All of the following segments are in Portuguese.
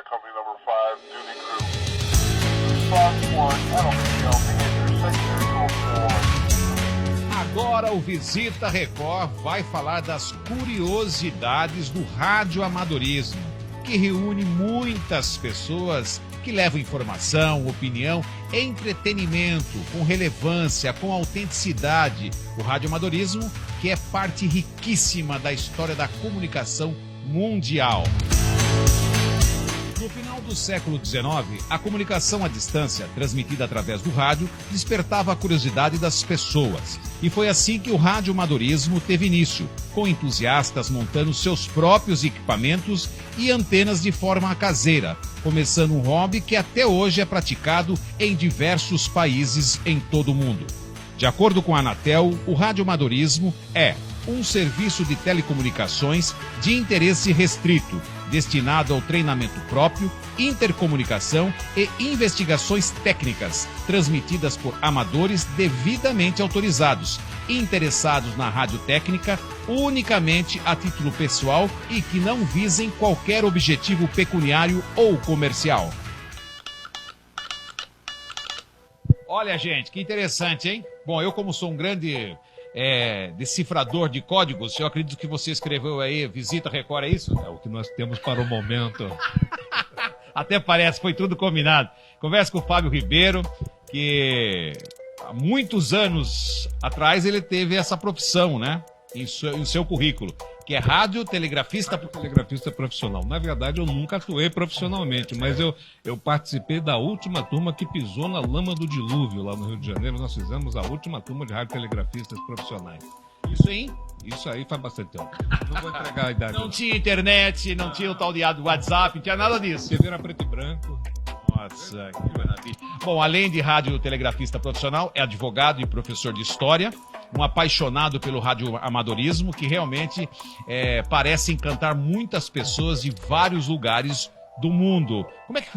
company number 5, duty crew. Response 1, adult female, behavior 6 years. Agora o Visita Record vai falar das curiosidades do radioamadorismo, que reúne muitas pessoas que levam informação, opinião, entretenimento, com relevância, com autenticidade. O radioamadorismo, que é parte riquíssima da história da comunicação mundial. No final do século XIX, a comunicação à distância, transmitida através do rádio, despertava a curiosidade das pessoas. E foi assim que o radioamadorismo teve início, com entusiastas montando seus próprios equipamentos e antenas de forma caseira, começando um hobby que até hoje é praticado em diversos países em todo o mundo. De acordo com a Anatel, o radioamadorismo é um serviço de telecomunicações de interesse restrito, destinado ao treinamento próprio, intercomunicação e investigações técnicas, transmitidas por amadores devidamente autorizados, interessados na radiotécnica unicamente a título pessoal e que não visem qualquer objetivo pecuniário ou comercial. Olha, gente, que interessante, hein? Bom, eu como sou um grande decifrador de códigos, eu acredito que você escreveu aí, Visita Record, é isso? É o que nós temos para o momento. Até parece, foi tudo combinado. Conversa com o Fábio Ribeiro, que há muitos anos atrás ele teve essa profissão, né? Em seu currículo, que é radiotelegrafista profissional. Na verdade, eu nunca atuei profissionalmente, mas eu participei da última turma que pisou na lama do dilúvio lá no Rio de Janeiro. Nós fizemos a última turma de radiotelegrafistas profissionais. Isso aí faz bastante tempo. Não vou entregar a idade. Não tinha internet, não tinha o tal de WhatsApp, não tinha nada disso. TV era preto e branco. Nossa, que maravilha. Bom, além de radiotelegrafista profissional, é advogado e professor de história, um apaixonado pelo radioamadorismo, que realmente parece encantar muitas pessoas de vários lugares do mundo.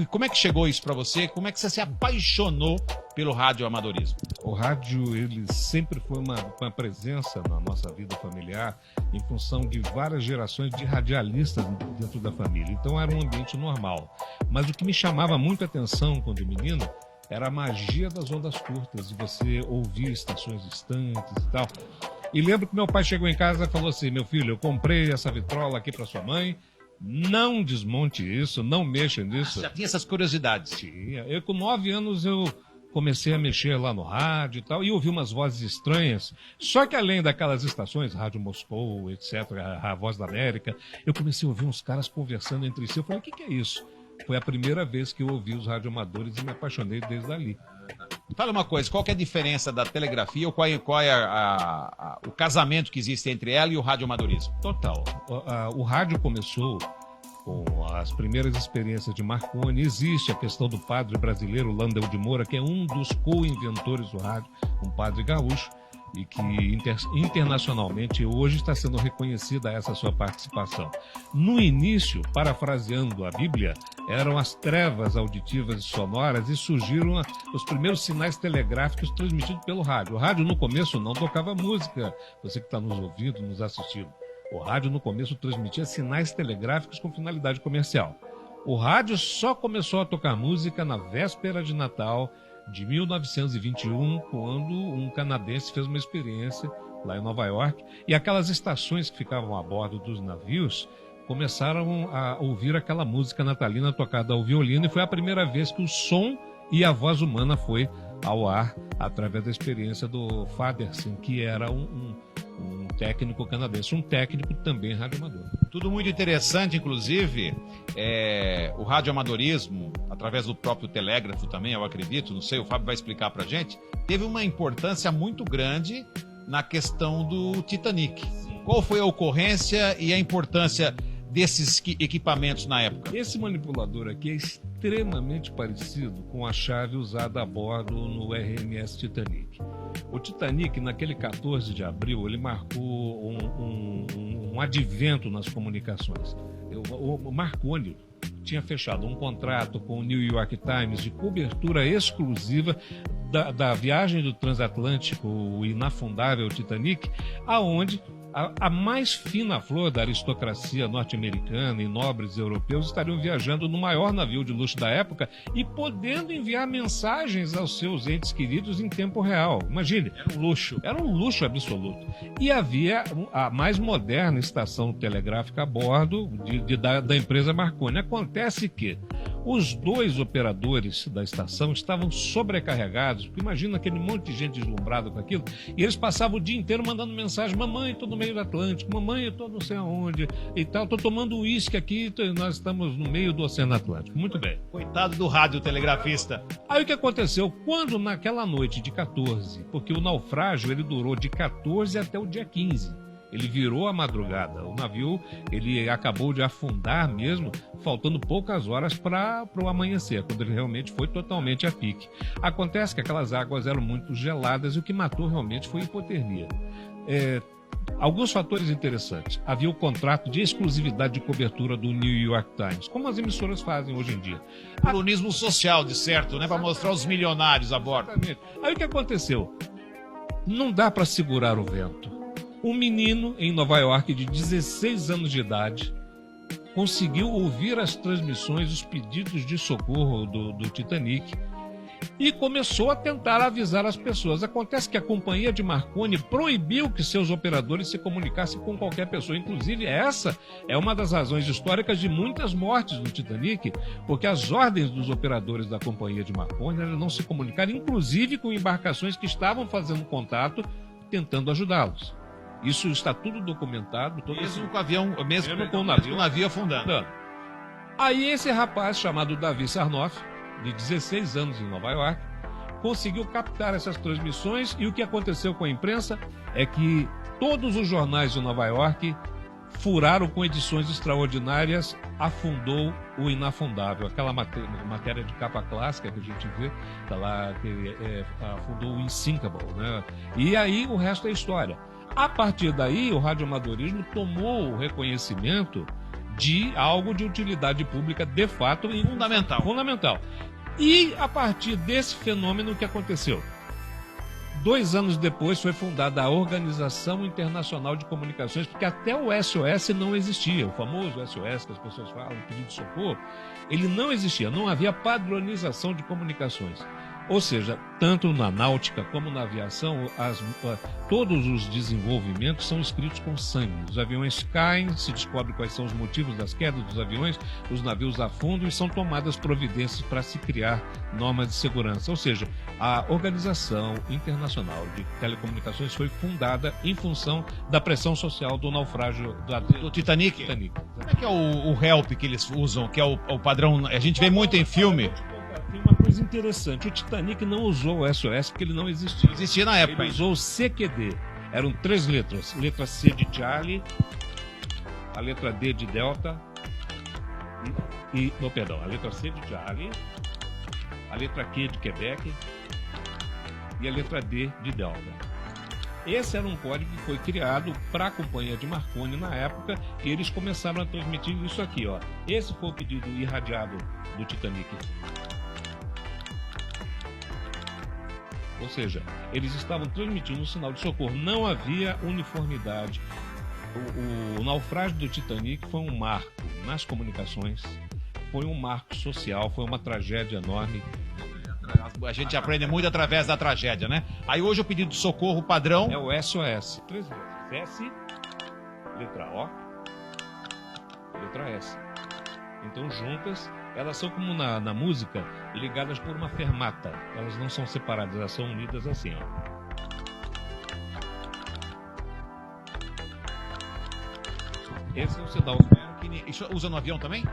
Como é que chegou isso para você? Como é que você se apaixonou pelo radioamadorismo? O rádio, ele sempre foi uma presença na nossa vida familiar em função de várias gerações de radialistas dentro da família. Então era um ambiente normal. Mas o que me chamava muito a atenção quando menino era a magia das ondas curtas, de você ouvir estações distantes e tal. E lembro que meu pai chegou em casa e falou assim: meu filho, eu comprei essa vitrola aqui para sua mãe, não desmonte isso, não mexa nisso. Já tinha essas curiosidades? Tinha. Eu com 9 anos eu comecei a mexer lá no rádio e tal, e ouvi umas vozes estranhas. Só que além daquelas estações, Rádio Moscou, etc., a Voz da América, eu comecei a ouvir uns caras conversando entre si. Eu falei, o que é isso? Foi a primeira vez que eu ouvi os radioamadores e me apaixonei desde ali. Fala uma coisa, qual que é a diferença da telegrafia ou qual é o casamento que existe entre ela e o radioamadorismo? Total. O rádio começou com as primeiras experiências de Marconi. Existe a questão do padre brasileiro Landel de Moura, que é um dos co-inventores do rádio, um padre gaúcho, e que internacionalmente hoje está sendo reconhecida essa sua participação. No início, parafraseando a Bíblia, eram as trevas auditivas e sonoras e surgiram os primeiros sinais telegráficos transmitidos pelo rádio. O rádio no começo não tocava música, você que está nos ouvindo, nos assistindo. O rádio no começo transmitia sinais telegráficos com finalidade comercial. O rádio só começou a tocar música na véspera de Natal de 1921, quando um canadense fez uma experiência lá em Nova York, e aquelas estações que ficavam a bordo dos navios começaram a ouvir aquela música natalina tocada ao violino, e foi a primeira vez que o som e a voz humana foi ao ar através da experiência do Faderson, que era um técnico canadense, um técnico também radioamador. Tudo muito interessante, inclusive, o radioamadorismo, através do próprio telégrafo também, eu acredito, não sei, o Fábio vai explicar pra gente, teve uma importância muito grande na questão do Titanic. Qual foi a ocorrência e a importância desses equipamentos na época? Esse manipulador aqui é extremamente parecido com a chave usada a bordo no RMS Titanic. O Titanic, naquele 14 de abril, ele marcou um advento nas comunicações. O Marconi tinha fechado um contrato com o New York Times de cobertura exclusiva da viagem do transatlântico, o inafundável Titanic, aonde a mais fina flor da aristocracia norte-americana e nobres europeus estariam viajando no maior navio de luxo da época e podendo enviar mensagens aos seus entes queridos em tempo real. Imagine. Era um luxo absoluto. E havia a mais moderna estação telegráfica a bordo da empresa Marconi. Acontece que os dois operadores da estação estavam sobrecarregados, porque imagina aquele monte de gente deslumbrada com aquilo, e eles passavam o dia inteiro mandando mensagem: mamãe, estou no meio do Atlântico, mamãe, eu estou não sei aonde e tal, estou tomando uísque aqui, nós estamos no meio do Oceano Atlântico. Muito bem. Coitado do radiotelegrafista. Aí o que aconteceu? Quando naquela noite de 14, porque o naufrágio ele durou de 14 até o dia 15, ele virou a madrugada. O navio ele acabou de afundar mesmo, faltando poucas horas para o amanhecer, quando ele realmente foi totalmente a pique. Acontece que aquelas águas eram muito geladas e o que matou realmente foi hipotermia. Alguns fatores interessantes. Havia o contrato de exclusividade de cobertura do New York Times, como as emissoras fazem hoje em dia. Colonismo social, de certo, né? Para mostrar os milionários a bordo. Exatamente. Aí o que aconteceu? Não dá para segurar o vento. Um menino em Nova York de 16 anos de idade conseguiu ouvir as transmissões, os pedidos de socorro do Titanic e começou a tentar avisar as pessoas. Acontece que a companhia de Marconi proibiu que seus operadores se comunicassem com qualquer pessoa. Inclusive, essa é uma das razões históricas de muitas mortes no Titanic, porque as ordens dos operadores da companhia de Marconi eram não se comunicar, inclusive com embarcações que estavam fazendo contato, tentando ajudá-los. Isso está tudo documentado. Mesmo com o avião, mesmo com o navio afundando. Aí esse rapaz chamado Davi Sarnoff, de 16 anos em Nova York, conseguiu captar essas transmissões e o que aconteceu com a imprensa é que todos os jornais de Nova York furaram com edições extraordinárias, afundou o inafundável. Aquela matéria de capa clássica que a gente vê, tá lá, que afundou o Insinkable, né? E aí o resto é história. A partir daí, o radioamadorismo tomou o reconhecimento de algo de utilidade pública de fato e fundamental. E a partir desse fenômeno, o que aconteceu? 2 anos depois foi fundada a Organização Internacional de Comunicações, porque até o SOS não existia, o famoso SOS que as pessoas falam, pedido de socorro, ele não existia, não havia padronização de comunicações. Ou seja, tanto na náutica como na aviação, todos os desenvolvimentos são escritos com sangue. Os aviões caem, se descobre quais são os motivos das quedas dos aviões, os navios afundam e são tomadas providências para se criar normas de segurança. Ou seja, a Organização Internacional de Telecomunicações foi fundada em função da pressão social do naufrágio do Titanic. Como é que é o HELP que eles usam, que é o padrão, a gente vê muito em filme? Tem uma coisa interessante, o Titanic não usou o SOS porque ele não existia. Existia na época. Ele usou o CQD, eram 3 letras, letra C de Charlie, a letra D de Delta, a letra C de Charlie, a letra Q de Quebec e a letra D de Delta. Esse era um código que foi criado para a companhia de Marconi na época e eles começaram a transmitir isso aqui, ó. Esse foi o pedido irradiado do Titanic. Ou seja, eles estavam transmitindo um sinal de socorro. Não havia uniformidade. O naufrágio do Titanic foi um marco nas comunicações, foi um marco social, foi uma tragédia enorme. A gente aprende muito através da tragédia, né? Aí hoje o pedido de socorro padrão é o SOS. 3 letras. S, letra O, letra S. Então juntas, elas são como na música, ligadas por uma fermata. Elas não são separadas, elas são unidas assim, ó. Esse é o sinal. Isso usa no avião também?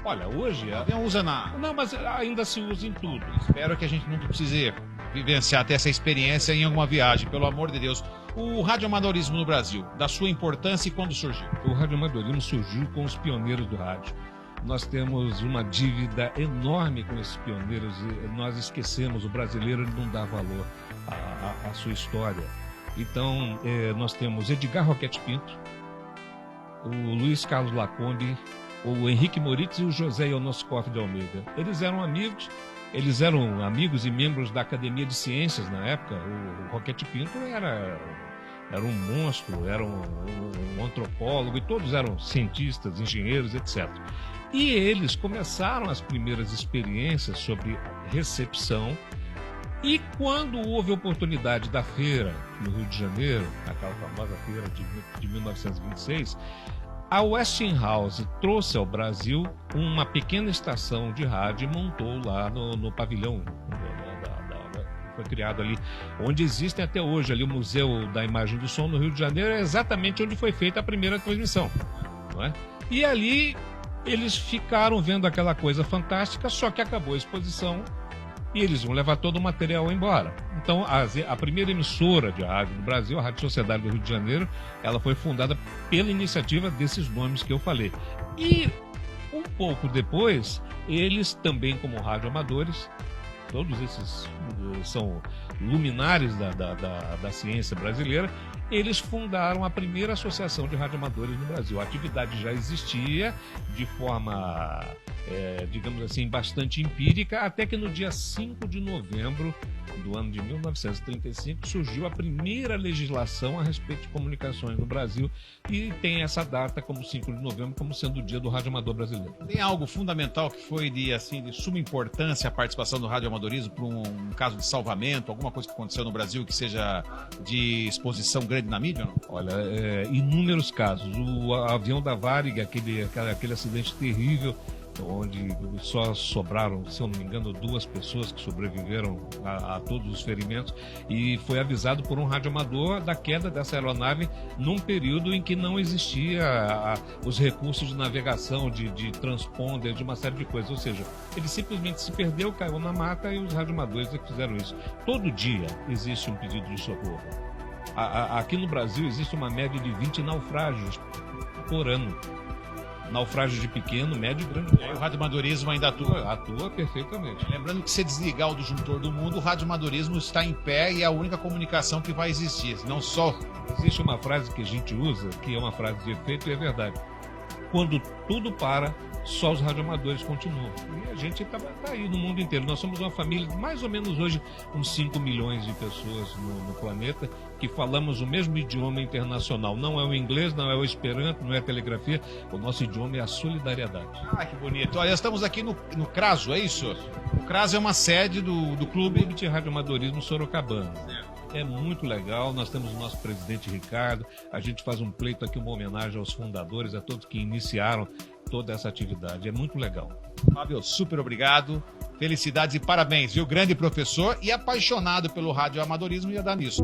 Olha, hoje... O avião usa na... Não, mas ainda se usa em tudo. Espero que a gente nunca precise vivenciar até essa experiência em alguma viagem, pelo amor de Deus. O radioamadorismo no Brasil, da sua importância e quando surgiu? O radioamadorismo surgiu com os pioneiros do rádio. Nós temos uma dívida enorme com esses pioneiros e nós esquecemos, o brasileiro ele não dá valor à sua história. Então, nós temos Edgar Roquete Pinto, o Luiz Carlos Lacombe, o Henrique Moritz e o José Ionoscoff de Almeida. Eles eram amigos e membros da Academia de Ciências na época. O Roquete Pinto era um monstro, era um antropólogo, e todos eram cientistas, engenheiros, etc. E eles começaram as primeiras experiências sobre recepção, e quando houve a oportunidade da feira no Rio de Janeiro, aquela famosa feira de 1926, a Westinghouse trouxe ao Brasil uma pequena estação de rádio e montou lá no pavilhão, foi criado ali, onde existem até hoje ali o Museu da Imagem do Som no Rio de Janeiro, é exatamente onde foi feita a primeira transmissão, não é? E ali eles ficaram vendo aquela coisa fantástica, só que acabou a exposição e eles iam levar todo o material embora. Então, a primeira emissora de rádio do Brasil, a Rádio Sociedade do Rio de Janeiro, ela foi fundada pela iniciativa desses nomes que eu falei. E um pouco depois, eles também como radioamadores, todos esses são luminares da ciência brasileira, eles fundaram a primeira associação de radioamadores no Brasil. A atividade já existia de forma, digamos assim, bastante empírica, até que no dia 5 de novembro do ano de 1935 surgiu a primeira legislação a respeito de comunicações no Brasil, e tem essa data como 5 de novembro como sendo o dia do radioamador brasileiro. Tem algo fundamental que foi de suma importância a participação do radioamadorismo para um caso de salvamento, alguma coisa que aconteceu no Brasil que seja de exposição grande na mídia? Não? Olha, inúmeros casos. O avião da Varig, aquele acidente terrível, onde só sobraram, se eu não me engano, 2 pessoas que sobreviveram a todos os ferimentos, e foi avisado por um radioamador da queda dessa aeronave num período em que não existia os recursos de navegação, de transponder, de uma série de coisas, ou seja, ele simplesmente se perdeu, caiu na mata, e os radioamadores é que fizeram isso. Todo dia existe um pedido de socorro. Aqui no Brasil existe uma média de 20 naufrágios por ano. Naufrágio de pequeno, médio e grande. O radioamadorismo ainda atua? Atua perfeitamente. Lembrando que se desligar o disjuntor do mundo, o radioamadorismo está em pé e é a única comunicação que vai existir. Não só... Existe uma frase que a gente usa, que é uma frase de efeito, e é verdade. Quando tudo para, só os radioamadores continuam. E a gente está aí no mundo inteiro. Nós somos uma família de mais ou menos hoje uns 5 milhões de pessoas no planeta que falamos o mesmo idioma internacional. Não é o inglês, não é o esperanto, não é a telegrafia. O nosso idioma é a solidariedade. Ah, que bonito. Olha, estamos aqui no CRASO, é isso? O CRASO é uma sede do Clube de Radioamadorismo Sorocabana. É muito legal, nós temos o nosso presidente Ricardo, a gente faz um pleito aqui, uma homenagem aos fundadores, a todos que iniciaram toda essa atividade, é muito legal. Fábio, super obrigado, felicidades e parabéns, viu? Grande professor e apaixonado pelo radioamadorismo, ia dar nisso.